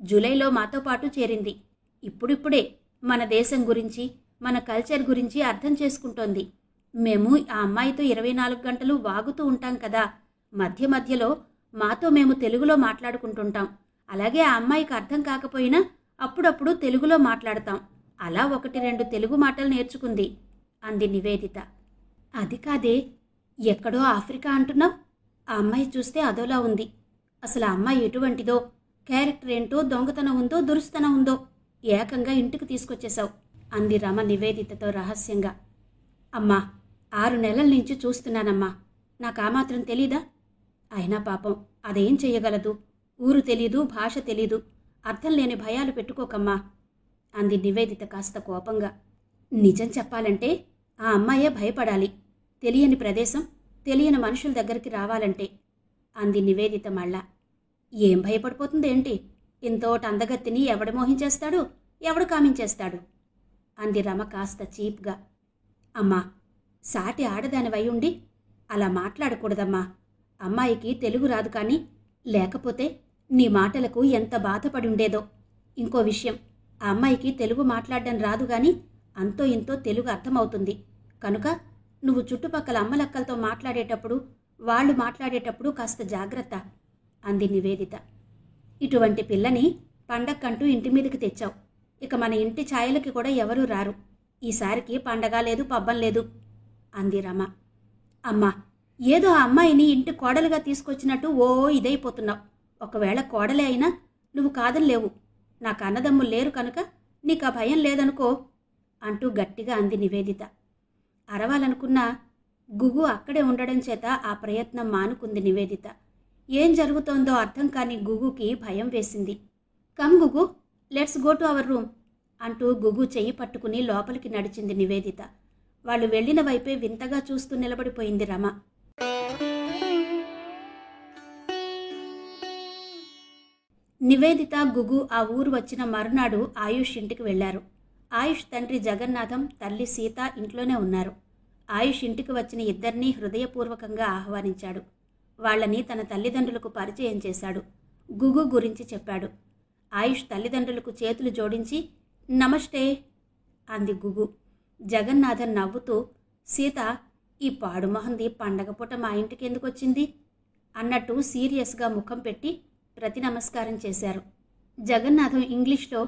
జూలైలో మాతో పాటు చేరింది. ఇప్పుడిప్పుడే మన దేశం గురించి, మన కల్చర్ గురించి అర్థం చేసుకుంటోంది. మేము ఆ అమ్మాయితో 24 గంటలు వాగుతూ ఉంటాం కదా. మధ్య మధ్యలో మాతో మేము తెలుగులో మాట్లాడుకుంటుంటాం. అలాగే ఆ అమ్మాయికి అర్థం కాకపోయినా అప్పుడప్పుడు తెలుగులో మాట్లాడతాం. అలా 1-2 తెలుగు మాటలు నేర్చుకుంది అంది నివేదిత. అది కాదే, ఎక్కడో ఆఫ్రికా అంటున్నావు? ఆ అమ్మాయి చూస్తే అదోలా ఉంది. అసలు ఆ అమ్మాయి ఎటువంటిదో, క్యారెక్టర్ ఏంటో, దొంగతనం ఉందో, దురుస్తనం ఉందో ఏకంగా ఇంటికి తీసుకొచ్చేశావు అంది రమ నివేదితతో రహస్యంగా. అమ్మా, 6 నెలల నుంచి చూస్తున్నానమ్మా. నాకు ఆ మాత్రం తెలీదా? అయినా పాపం అదేం చెయ్యగలదు. ఊరు తెలీదు, భాష తెలీదు. అర్థం లేని భయాలు పెట్టుకోకమ్మా అంది నివేదిత కాస్త కోపంగా. నిజం చెప్పాలంటే ఆ అమ్మాయే భయపడాలి. తెలియని ప్రదేశం, తెలియని మనుషుల దగ్గరికి రావాలంటే అంది నివేదిత మళ్ళా. ఏం భయపడిపోతుందేంటి? ఇంతోటి అందగత్తిని ఎవడు మోహించేస్తాడు, ఎవడు కామించేస్తాడు అంది రమ కాస్త చీప్గా. అమ్మా, సాటి ఆడదానివై ఉండి అలా మాట్లాడకూడదమ్మా. అమ్మాయికి తెలుగు రాదు కానీ, లేకపోతే నీ మాటలకు ఎంత బాధపడి ఉండేదో. ఇంకో విషయం, ఆ అమ్మాయికి తెలుగు మాట్లాడడం రాదు గాని అంతో ఇంతో తెలుగు అర్థమవుతుంది. కనుక నువ్వు చుట్టుపక్కల అమ్మలక్కలతో మాట్లాడేటప్పుడు, వాళ్ళు మాట్లాడేటప్పుడు కాస్త జాగ్రత్త అంది నివేదిత. ఇటువంటి పిల్లని పండక్కంటూ ఇంటి మీదకి తెచ్చావు. ఇక మన ఇంటి ఛాయలకి కూడా ఎవరూ రారు. ఈసారికి పండగ లేదు, పబ్బం లేదు అంది రమ. అమ్మా, ఏదో ఆ అమ్మాయిని ఇంటి కోడలుగా తీసుకొచ్చినట్టు ఇదైపోతున్నావు. ఒకవేళ కోడలే అయినా నువ్వు కాదనిలేవు. నాకు అన్నదమ్ములు లేరు కనుక నీకు ఆ భయం లేదనుకో అంటూ గట్టిగా అంది నివేదిత. అరవాలనుకున్నా గుగు అక్కడే ఉండడం చేత ఆ ప్రయత్నం మానుకుంది నివేదిత. ఏం జరుగుతోందో అర్థం కాని గుగుకి భయం వేసింది. Come గుగు, let's go to our room అంటూ గుగు చెయ్యి పట్టుకుని లోపలికి నడిచింది నివేదిత. వాళ్ళు వెళ్లిన వైపే వింతగా చూస్తూ నిలబడిపోయింది రమ. నివేదిత, గుగు ఆ ఊరు వచ్చిన మరునాడు ఆయుష్ ఇంటికి వెళ్లారు. ఆయుష్ తండ్రి జగన్నాథం, తల్లి సీత ఇంట్లోనే ఉన్నారు. ఆయుష్ ఇంటికి వచ్చిన ఇద్దరినీ హృదయపూర్వకంగా ఆహ్వానించాడు. వాళ్లని తన తల్లిదండ్రులకు పరిచయం చేశాడు. గుగు గురించి చెప్పాడు. ఆయుష్ తల్లిదండ్రులకు చేతులు జోడించి నమస్తే అంది గుగు. జగన్నాథం నవ్వుతూ, సీత, ఈ పాడుమొహంది పండగ పూట మా ఇంటికి ఎందుకు వచ్చింది అన్నట్టు సీరియస్గా ముఖం పెట్టి ప్రతి నమస్కారం చేశారు. జగన్నాథం ఇంగ్లీష్లో,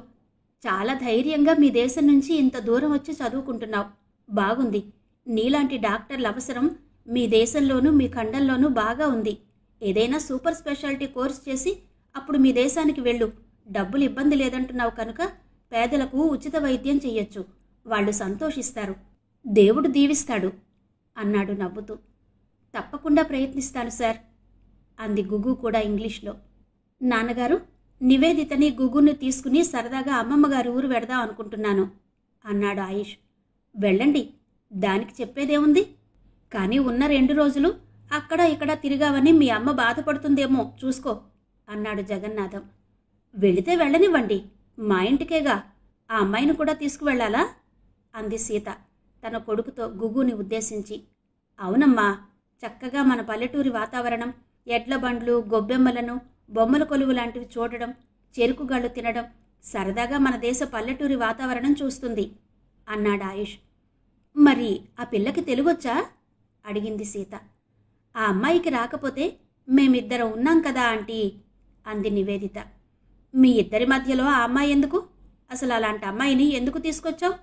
చాలా ధైర్యంగా మీ దేశం నుంచి ఇంత దూరం వచ్చి చదువుకుంటున్నావు. బాగుంది. నీలాంటి డాక్టర్ల అవసరం మీ దేశంలోనూ మీ ఖండంలోనూ బాగా ఉంది. ఏదైనా సూపర్ స్పెషాలిటీ కోర్స్ చేసి అప్పుడు మీ దేశానికి వెళ్ళు. డబ్బులు ఇబ్బంది లేదంటున్నావు కనుక పేదలకు ఉచిత వైద్యం చెయ్యొచ్చు. వాళ్ళు సంతోషిస్తారు. దేవుడు దీవిస్తాడు అన్నాడు నవ్వుతూ. తప్పకుండా ప్రయత్నిస్తాను సార్ అంది గుగు కూడా ఇంగ్లీష్లో. నాన్నగారు, నివేదితని గుగ్గుని తీసుకుని సరదాగా అమ్మమ్మగారి ఊరు వెడదాం అనుకుంటున్నాను అన్నాడు ఆయుష్. వెళ్ళండి, దానికి చెప్పేదేముంది. కానీ ఉన్న 2 రోజులు అక్కడ ఇక్కడ తిరిగావని మీ అమ్మ బాధపడుతుందేమో చూసుకో అన్నాడు జగన్నాథం. వెళితే వెళ్ళనివ్వండి, మా ఇంటికేగా, ఆ అమ్మాయిని కూడా తీసుకువెళ్ళాలా అంది సీత తన కొడుకుతో గుగ్గుని ఉద్దేశించి. అవునమ్మా, చక్కగా మన పల్లెటూరి వాతావరణం, ఎడ్ల బండ్లు, గొబ్బెమ్మలను, బొమ్మల కొలువు లాంటివి చూడడం, చెరుకుగళ్ళు తినడం, సరదాగా మన దేశ పల్లెటూరి వాతావరణం చూస్తుంది అన్నాడు ఆయుష్. మరి ఆ పిల్లకి తెలుగొచ్చా అడిగింది సీత. ఆ అమ్మాయికి రాకపోతే మేమిద్దరం ఉన్నాం కదా ఆంటీ అంది నివేదిత. మీ ఇద్దరి మధ్యలో ఆ అమ్మాయి ఎందుకు? అసలు అలాంటి అమ్మాయిని ఎందుకు తీసుకొచ్చావు?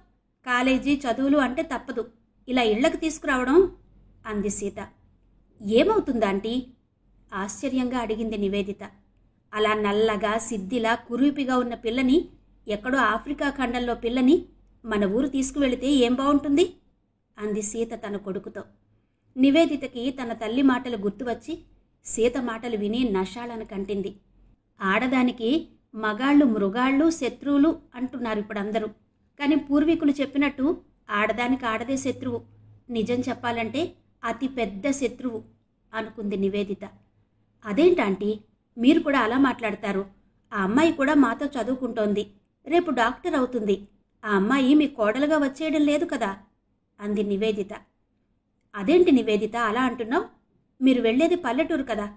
కాలేజీ చదువులు అంటే తప్పదు, ఇలా ఇళ్లకు తీసుకురావడం అంది సీత. ఏమవుతుందా ఆంటీ ఆశ్చర్యంగా అడిగింది నివేదిత. అలా నల్లగా సిద్ధిలా కురూపిగా ఉన్న పిల్లని, ఎక్కడో ఆఫ్రికా ఖండంలో పిల్లని మన ఊరు తీసుకువెళితే ఏం బాగుంటుంది అంది సీత తన కొడుకుతో. నివేదితకి తన తల్లి మాటలు గుర్తువచ్చి సీత మాటలు విని నషాలను కంటింది. ఆడదానికి మగాళ్ళు మృగాళ్ళు శత్రువులు అంటున్నారు ఇప్పుడందరూ, కానీ పూర్వీకులు చెప్పినట్టు ఆడదానికి ఆడదే శత్రువు, నిజం చెప్పాలంటే అతి పెద్ద శత్రువు అనుకుంది నివేదిత. అదేంటాంటీ మీరు కూడా అలా మాట్లాడతారు? ఆ అమ్మాయి కూడా మాతో చదువుకుంటోంది, రేపు డాక్టర్ అవుతుంది. ఆ అమ్మాయి మీ కోడలుగా వచ్చేయడం లేదు కదా అంది నివేదిత. అదేంటి నివేదిత అలా అంటున్నావు? మీరు వెళ్ళేది పల్లెటూరు కదా,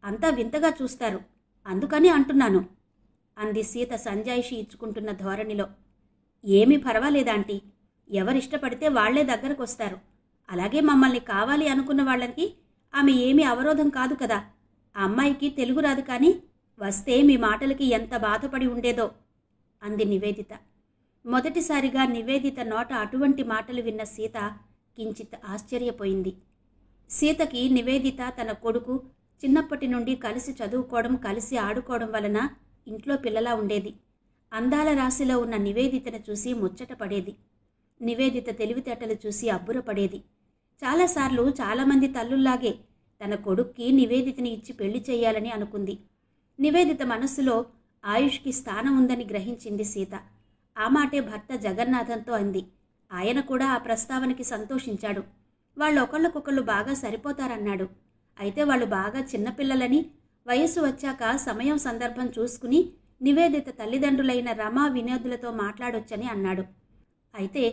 అంతా వింతగా చూస్తారు, అందుకని అంటున్నాను అంది సీత సంజాయిషి ఇచ్చుకుంటున్న ధోరణిలో. ఏమీ పర్వాలేదాంటీ, ఎవరిష్టపడితే వాళ్లే దగ్గరకు వస్తారు. అలాగే మమ్మల్ని కావాలి అనుకున్న వాళ్ళకి ఆమె ఏమీ అవరోధం కాదు కదా. ఆ అమ్మాయికి తెలుగు రాదు, కానీ వస్తే మీ మాటలకి ఎంత బాధపడి ఉండేదో అంది నివేదిత. మొదటిసారిగా నివేదిత నోట అటువంటి మాటలు విన్న సీత కించిత్ ఆశ్చర్యపోయింది. సీతకి నివేదిత తన కొడుకు చిన్నప్పటి నుండి కలిసి చదువుకోవడం, కలిసి ఆడుకోవడం వలన ఇంట్లో పిల్లలా ఉండేది. అందాల రాశిలో ఉన్న నివేదితను చూసి ముచ్చట పడేది. నివేదిత తెలివితేటలు చూసి అబ్బురపడేది. చాలాసార్లు చాలామంది తల్లుల్లాగే తన కొడుక్కి నివేదితని ఇచ్చి పెళ్లి చేయాలని అనుకుంది. నివేదిత మనస్సులో ఆయుష్కి స్థానం ఉందని గ్రహించింది సీత. ఆ మాటే భర్త జగన్నాథంతో అంది. ఆయన కూడా ఆ ప్రస్తావనకి సంతోషించాడు. వాళ్ళు ఒకళ్ళకొకళ్ళు బాగా సరిపోతారన్నాడు. అయితే వాళ్ళు బాగా చిన్నపిల్లలని, వయస్సు వచ్చాక సమయం సందర్భం చూసుకుని నివేదిత తల్లిదండ్రులైన రమా వినోదులతో మాట్లాడొచ్చని అన్నాడు. అయితే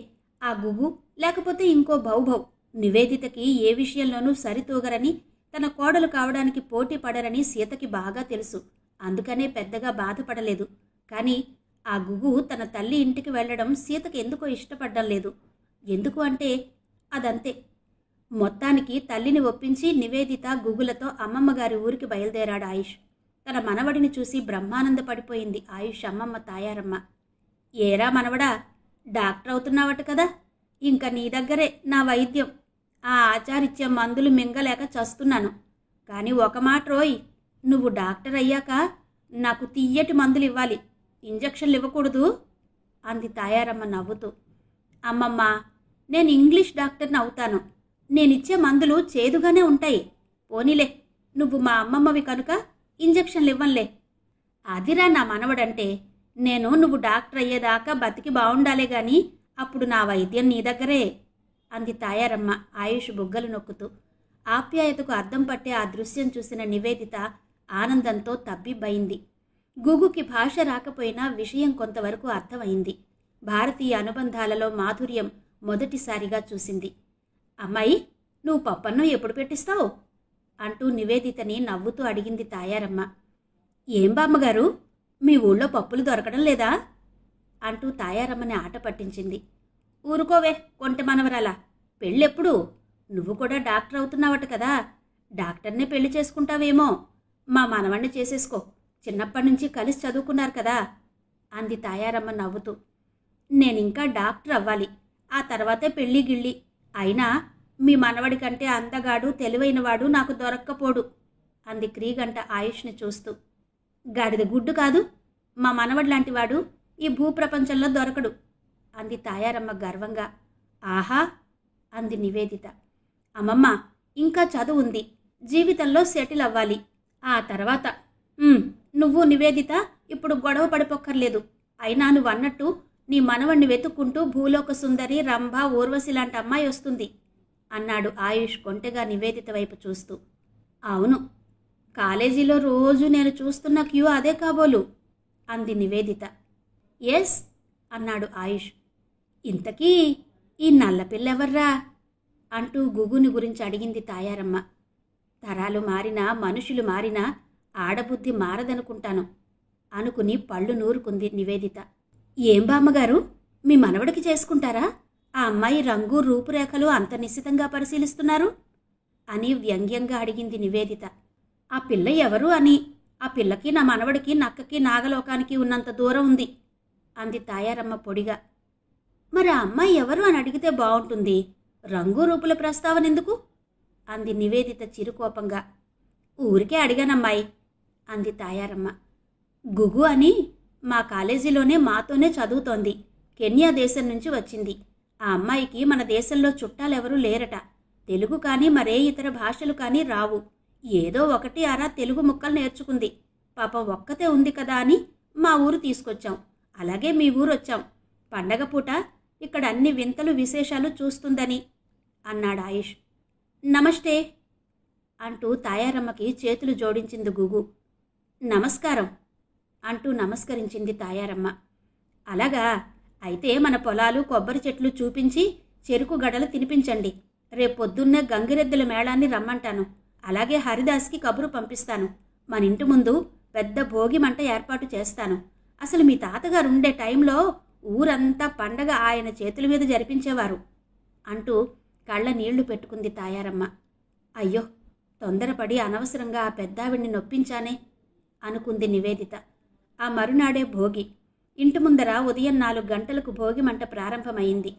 ఆ గుగు లేకపోతే ఇంకో భౌభౌ నివేదితకి ఏ విషయంలోనూ సరితూగరని, తన కోడలు కావడానికి పోటీ పడరని సీతకి బాగా తెలుసు. అందుకనే పెద్దగా బాధపడలేదు. కానీ ఆ గుగు తన తల్లి ఇంటికి వెళ్లడం సీతకి ఎందుకో ఇష్టపడ్డం లేదు. ఎందుకు అంటే అదంతే. మొత్తానికి తల్లిని ఒప్పించి నివేదిత గుగులతో అమ్మమ్మగారి ఊరికి బయలుదేరాడు ఆయుష్. తన మనవడిని చూసి బ్రహ్మానందపడిపోయింది ఆయుష్ అమ్మమ్మ తాయారమ్మ. ఏరా మనవడా, డాక్టర్ అవుతున్నావట కదా, ఇంకా నీ దగ్గరే నా వైద్యం. ఆ ఆచారిచ్చే మందులు మింగలేక చస్తున్నాను. కానీ ఒక మాట రోయ్, నువ్వు డాక్టర్ అయ్యాక నాకు తియ్యటి మందులు ఇవ్వాలి, ఇంజక్షన్లు ఇవ్వకూడదు అంది తాయారమ్మ నవ్వుతూ. అమ్మమ్మ, నేను ఇంగ్లీష్ డాక్టర్ని అవుతాను, నేనిచ్చే మందులు చేదుగానే ఉంటాయి. పోనీలే, నువ్వు మా అమ్మమ్మవి కనుక ఇంజక్షన్లు ఇవ్వంలే. అదిరా నా మనవడంటే, నేను నువ్వు డాక్టర్ అయ్యేదాకా బతికి బాగుండాలే గాని అప్పుడు నా వైద్యం నీ దగ్గరే అంది తాయారమ్మ ఆయుష్ బుగ్గలు నొక్కుతూ. ఆప్యాయతకు అద్దం పట్టే ఆ దృశ్యం చూసిన నివేదిత ఆనందంతో తబ్బిబ్బయింది. గుగుకి భాష రాకపోయినా విషయం కొంతవరకు అర్థమైంది. భారతీయ అనుబంధాలలో మాధుర్యం మొదటిసారిగా చూసింది. అమ్మాయి, నువ్వు పప్పన్నం ఎప్పుడు పెట్టిస్తావు అంటూ నివేదితని నవ్వుతూ అడిగింది తాయారమ్మ. ఏం బామ్మగారు, మీ ఊళ్ళో పప్పులు దొరకడం లేదా అంటూ తాయారమ్మని ఆట పట్టించింది. ఊరుకోవే కొంటె మనవరాలా, పెళ్ళెప్పుడు? నువ్వు కూడా డాక్టర్ అవుతున్నావట కదా, డాక్టర్నే పెళ్లి చేసుకుంటావేమో. మా మనవణ్ణి చేసేసుకో, చిన్నప్పటి నుంచి కలిసి చదువుకున్నారు కదా అంది తాయారమ్మ నవ్వుతూ. నేనింకా డాక్టర్ అవ్వాలి, ఆ తర్వాతే పెళ్ళి గిళ్ళి. అయినా మీ మనవడి కంటే అందగాడు తెలివైనవాడు నాకు దొరక్కపోడు అంది క్రీగంట ఆయుష్ని చూస్తూ. గాడిద గుడ్డు కాదు, మా మనవడి లాంటివాడు ఈ భూప్రపంచంలో దొరకడు అంది తాయారమ్మ గర్వంగా. ఆహా అంది నివేదిత. అమ్మమ్మ, ఇంకా చదువు ఉంది, జీవితంలో సెటిల్ అవ్వాలి, ఆ తర్వాత నువ్వు నివేదిత ఇప్పుడు గొడవ పడిపోక్కర్లేదు. అయినా నువ్వన్నట్టు నీ మనవణ్ణి వెతుక్కుంటూ భూలోక సుందరి, రంభ, ఊర్వశి లాంటి అమ్మాయి వస్తుంది అన్నాడు ఆయుష్ కొంటెగా నివేదిత వైపు చూస్తూ. అవును, కాలేజీలో రోజు నేను చూస్తున్న క్యూ అదే కాబోలు అంది నివేదిత. ఎస్ అన్నాడు ఆయుష్. ఇంతకీ ఈ నల్లపిల్లెవర్రా అంటూ గుగుని గురించి అడిగింది తాయారమ్మ. తరాలు మారినా మనుషులు మారినా ఆడబుద్ధి మారదనుకుంటాను అనుకుని పళ్ళు నూరుకుంది నివేదిత. ఏం బామ్మగారు, మీ మనవడికి చేసుకుంటారా? ఆ అమ్మాయి రంగు రూపురేఖలు అంత నిశ్చితంగా పరిశీలిస్తున్నారు అని వ్యంగ్యంగా అడిగింది నివేదిత. ఆ పిల్ల ఎవరు అని. ఆ పిల్లకి నా మనవడికి నక్కకి నాగలోకానికి ఉన్నంత దూరం ఉంది అంది తాయారమ్మ పొడిగా. మరి ఆ అమ్మాయి ఎవరు అని అడిగితే బాగుంటుంది, రంగు రూపుల ప్రస్తావన ఎందుకు అంది నివేదిత చిరుకోపంగా. ఊరికే అడిగానమ్మాయి అంది తాయారమ్మ. గుగు అని మా కాలేజీలోనే మాతోనే చదువుతోంది. కెన్యా దేశం నుంచి వచ్చింది. ఆ అమ్మాయికి మన దేశంలో చుట్టాలెవరూ లేరట. తెలుగు కానీ మరే ఇతర భాషలు కానీ రావు. ఏదో ఒకటి అరా తెలుగు ముక్కలు నేర్చుకుంది. పాపం ఒక్కతే ఉంది కదా అని మా ఊరు తీసుకొచ్చాం. అలాగే మీ ఊరు వచ్చాం. పండగ పూట ఇక్కడ అన్ని వింతలు విశేషాలు చూస్తుందని అన్నాడు ఆయుష్. నమస్తే అంటూ తాయారమ్మకి చేతులు జోడించింది గుగు. నమస్కారం అంటూ నమస్కరించింది తాయారమ్మ. అలాగా, అయితే మన పొలాలు, కొబ్బరి చెట్లు చూపించి చెరుకు గడలు తినిపించండి. రేపొద్దున్నే గంగిరెద్దుల మేళాన్ని రమ్మంటాను. అలాగే హరిదాస్కి కబురు పంపిస్తాను. మన ఇంటి ముందు పెద్ద భోగి మంట ఏర్పాటు చేస్తాను. అసలు మీ తాతగారు ఉండే టైంలో ఊరంతా పండగ ఆయన చేతుల మీద జరిపించేవారు అంటూ కళ్ళ నీళ్లు పెట్టుకుంది తాయారమ్మ. అయ్యో, తొందరపడి అనవసరంగా ఆ పెద్దావిడిని నొప్పించానే అనుకుంది నివేదిత. ఆ మరునాడే భోగి. ఇంటి ముందర ఉదయం 4 గంటలకు భోగి మంట ప్రారంభమైంది.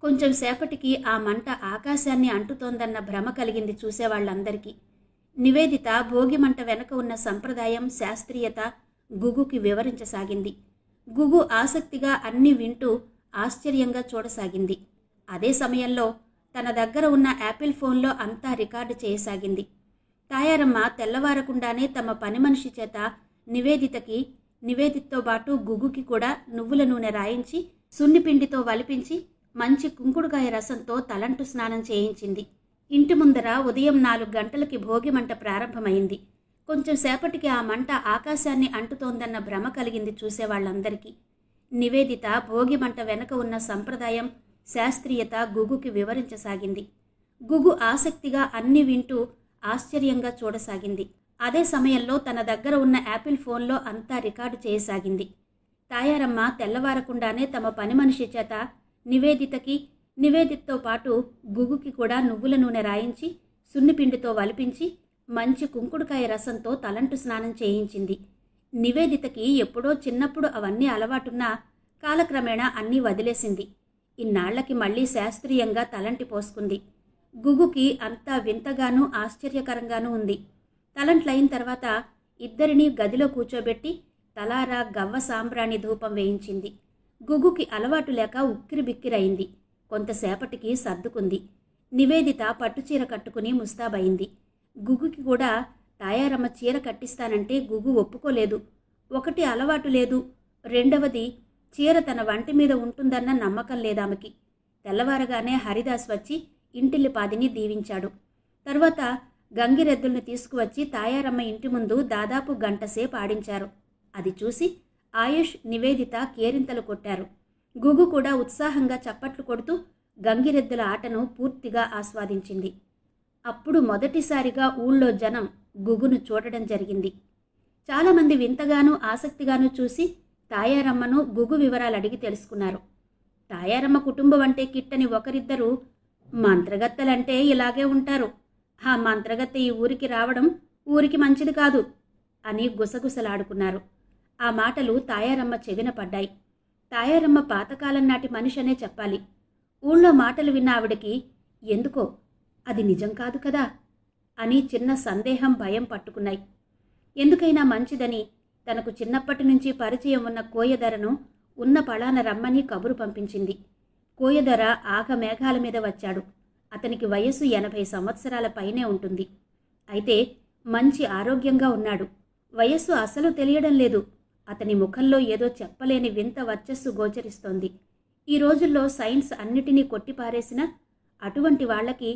కొంచెం సేపటికి ఆ మంట ఆకాశాన్ని అంటుతోందన్న భ్రమ కలిగింది చూసేవాళ్లందరికీ. నివేదిత భోగి మంట వెనక ఉన్న సంప్రదాయం, శాస్త్రీయత గుగుకి వివరించసాగింది. గుగు ఆసక్తిగా అన్నీ వింటూ ఆశ్చర్యంగా చూడసాగింది. అదే సమయంలో తన దగ్గర ఉన్న యాపిల్ ఫోన్లో అంతా రికార్డు చేయసాగింది. తాయారమ్మ తెల్లవారకుండానే తమ పని మనిషి చేత నివేదితతో పాటు గుగుకి కూడా నువ్వుల నూనె రాయించి సున్నిపిండితో వలిపించి మంచి కుంకుడుకాయ రసంతో తలంటు స్నానం చేయించింది. ఇంటి ముందర ఉదయం 4 గంటలకి భోగి మంట ప్రారంభమైంది. కొంచెం సేపటికి ఆ మంట ఆకాశాన్ని అంటుతోందన్న భ్రమ కలిగింది చూసేవాళ్లందరికీ. నివేదిత భోగి మంట వెనక ఉన్న సంప్రదాయం, శాస్త్రీయత గుగుకి వివరించసాగింది. గుగు ఆసక్తిగా అన్ని వింటూ ఆశ్చర్యంగా చూడసాగింది. అదే సమయంలో తన దగ్గర ఉన్న యాపిల్ ఫోన్లో అంతా రికార్డు చేయసాగింది. తాయారమ్మ తెల్లవారకుండానే తమ పని మనిషి చేత నివేదితతో పాటు గుగుకి కూడా నువ్వుల నూనె రాయించి సున్నిపిండితో వలిపించి మంచి కుంకుడుకాయ రసంతో తలంటు స్నానం చేయించింది. నివేదితకి ఎప్పుడో చిన్నప్పుడు అవన్నీ అలవాటున్నా కాలక్రమేణా అన్నీ వదిలేసింది. ఇన్నాళ్లకి మళ్లీ శాస్త్రీయంగా తలంటి పోసుకుంది. గుగుకి అంతా వింతగానూ ఆశ్చర్యకరంగానూ ఉంది. తలంట్లయిన తర్వాత ఇద్దరినీ గదిలో కూర్చోబెట్టి తలారా గవ్వ సాంబ్రాణి ధూపం వేయించింది. గుగుకి అలవాటు లేక ఉక్కిరిబిక్కిరైంది. కొంతసేపటికి సర్దుకుంది. నివేదిత పట్టుచీర కట్టుకుని ముస్తాబయింది. గుగుకి కూడా తాయారమ్మ చీర కట్టిస్తానంటే గుగు ఒప్పుకోలేదు. ఒకటి అలవాటు లేదు, రెండవది చీర తన వంటి మీద ఉంటుందన్న నమ్మకం లేదామెకి. తెల్లవారగానే హరిదాస్ వచ్చి ఇంటిల్లిపాదిని దీవించాడు. తర్వాత గంగిరెద్దుల్ని తీసుకువచ్చి తాయారమ్మ ఇంటి ముందు దాదాపు గంటసేపు ఆడించారు. అది చూసి ఆయుష్, నివేదిత కేరింతలు కొట్టారు. గుగు కూడా ఉత్సాహంగా చప్పట్లు కొడుతూ గంగిరెద్దుల ఆటను పూర్తిగా ఆస్వాదించింది. అప్పుడు మొదటిసారిగా ఊళ్ళో జనం గుగును చూడడం జరిగింది. చాలామంది వింతగానూ ఆసక్తిగానూ చూసి తాయారమ్మను గుగు వివరాలు అడిగి తెలుసుకున్నారు. తాయారమ్మ కుటుంబం అంటే కిట్టని ఒకరిద్దరు, మంత్రగత్తెలంటే ఇలాగే ఉంటారు, ఆ మంత్రగత్తె ఈ ఊరికి రావడం ఊరికి మంచిది కాదు అని గుసగుసలాడుకున్నారు. ఆ మాటలు తాయారమ్మ చెవిన పడ్డాయి. తాయారమ్మ పాతకాలం నాటి మనిషనే చెప్పాలి. ఊళ్ళో మాటలు విన్న ఆవిడకి ఎందుకో అది నిజం కాదు కదా అని చిన్న సందేహం, భయం పట్టుకున్నాయి. ఎందుకైనా మంచిదని తనకు చిన్నప్పటి నుంచి పరిచయం ఉన్న కోయదొరను ఉన్న పళాన రమ్మని కబురు పంపించింది. కోయదొర ఆగ మేఘాల మీద వచ్చాడు. అతనికి వయస్సు 80 సంవత్సరాల పైనే ఉంటుంది. అయితే మంచి ఆరోగ్యంగా ఉన్నాడు. వయస్సు అసలు తెలియడం లేదు. అతని ముఖంలో ఏదో చెప్పలేని వింత వర్చస్సు గోచరిస్తోంది. ఈ రోజుల్లో సైన్స్ అన్నిటినీ కొట్టిపారేసినా అటువంటి వాళ్లకి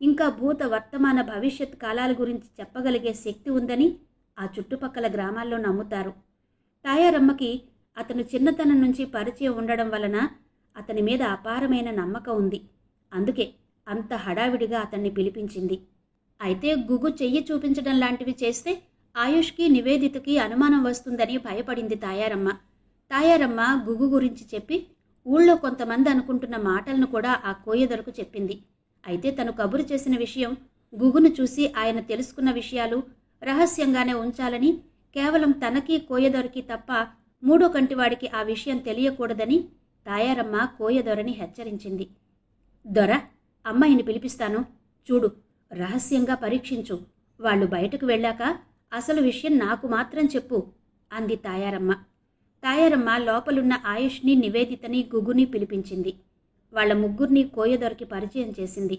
ఇంకా భూత వర్తమాన భవిష్యత్ కాలాల గురించి చెప్పగలిగే శక్తి ఉందని ఆ చుట్టుపక్కల గ్రామాల్లో నమ్ముతారు. తాయారమ్మకి అతను చిన్నతనం నుంచి పరిచయం ఉండడం వలన అతని మీద అపారమైన నమ్మకం ఉంది. అందుకే అంత హడావిడిగా అతన్ని పిలిపించింది. అయితే గుగు చెయ్యి చూపించడం లాంటివి చేస్తే ఆయుష్కి నివేదితకి అనుమానం వస్తుందని భయపడింది తాయారమ్మ. తాయారమ్మ గుగు గురించి చెప్పి ఊళ్ళో కొంతమంది అనుకుంటున్న మాటలను కూడా ఆ కోయదొరకు చెప్పింది. అయితే తను కబురు చేసిన విషయం గుగును చూసి ఆయన తెలుసుకున్న విషయాలు రహస్యంగానే ఉంచాలని, కేవలం తనకి కోయదొరకి తప్ప మూడో కంటివాడికి ఆ విషయం తెలియకూడదని తాయారమ్మ కోయదొరని హెచ్చరించింది. దొర, అమ్మాయిని పిలిపిస్తాను, చూడు, రహస్యంగా పరీక్షించు. వాళ్ళు బయటకు వెళ్ళాక అసలు విషయం నాకు మాత్రం చెప్పు అంది తాయారమ్మ. తాయారమ్మ లోపలున్న ఆయుష్ని, నివేదితని, గుగుని పిలిపించింది. వాళ్ల ముగ్గురిని కోయదొరకి పరిచయం చేసింది.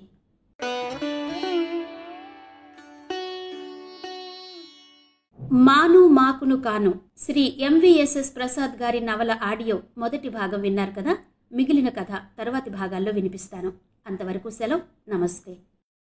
మాను మాకును కాను శ్రీ ఎంవిఎస్ఎస్ ప్రసాద్ గారి నవల ఆడియో మొదటి భాగం విన్నారు కదా. మిగిలిన కథ తర్వాతి భాగాల్లో వినిపిస్తాను. అంతవరకు సెలవు. నమస్తే.